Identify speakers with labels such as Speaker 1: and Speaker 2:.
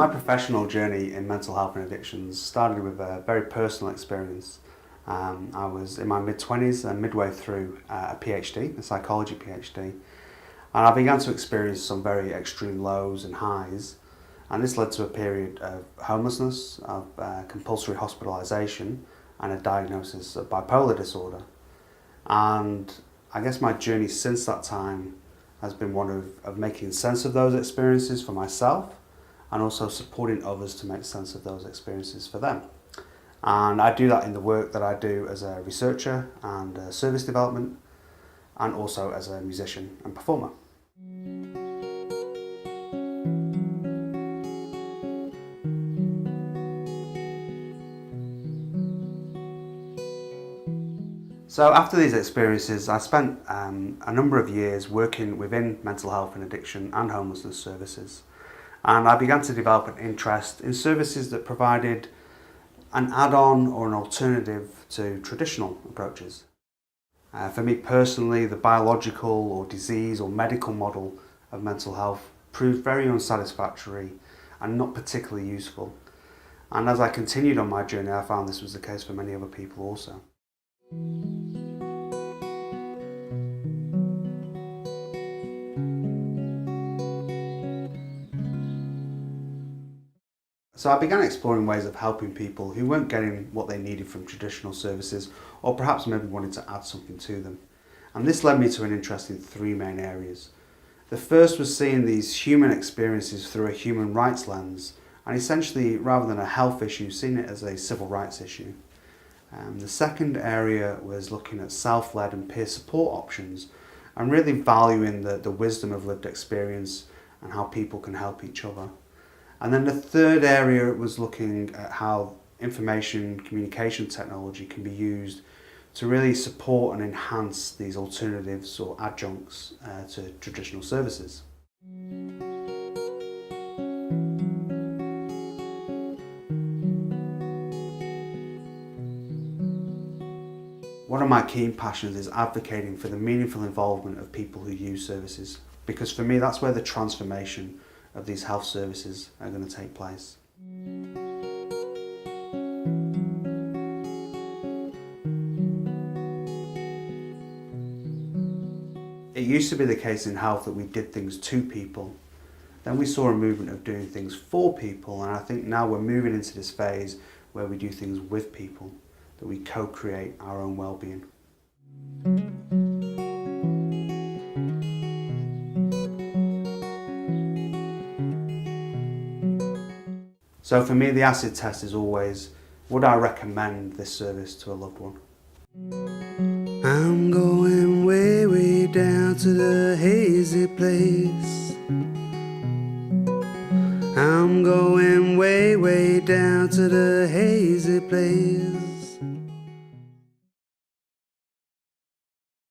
Speaker 1: My professional journey in mental health and addictions started with a very personal experience. I was in my mid-20s and midway through a PhD, a psychology PhD, and I began to experience some very extreme lows and highs, and this led to a period of homelessness, of compulsory hospitalisation, and a diagnosis of bipolar disorder. And I guess my journey since that time has been one of making sense of those experiences for myself, and also supporting others to make sense of those experiences for them. And I do that in the work that I do as a researcher and service development, and also as a musician and performer. So after these experiences, I spent a number of years working within mental health and addiction and homelessness services. And I began to develop an interest in services that provided an add-on or an alternative to traditional approaches. For me personally, the biological or disease or medical model of mental health proved very unsatisfactory and not particularly useful. And as I continued on my journey, I found this was the case for many other people also. So I began exploring ways of helping people who weren't getting what they needed from traditional services, or perhaps maybe wanted to add something to them. And this led me to an interest in three main areas. The first was seeing these human experiences through a human rights lens, and essentially, rather than a health issue, seeing it as a civil rights issue. The second area was looking at self-led and peer support options, and really valuing the wisdom of lived experience and how people can help each other. And then the third area was looking at how information communication technology can be used to really support and enhance these alternatives or adjuncts to traditional services. One of my keen passions is advocating for the meaningful involvement of people who use services, because for me that's where the transformation of these health services are going to take place. It used to be the case in health that we did things to people. Then we saw a movement of doing things for people, and I think now we're moving into this phase where we do things with people, that we co-create our own well-being. So for me, the acid test is always, would I recommend this service to a loved one? I'm going way, way down to the hazy place. I'm going way, way down to the hazy place.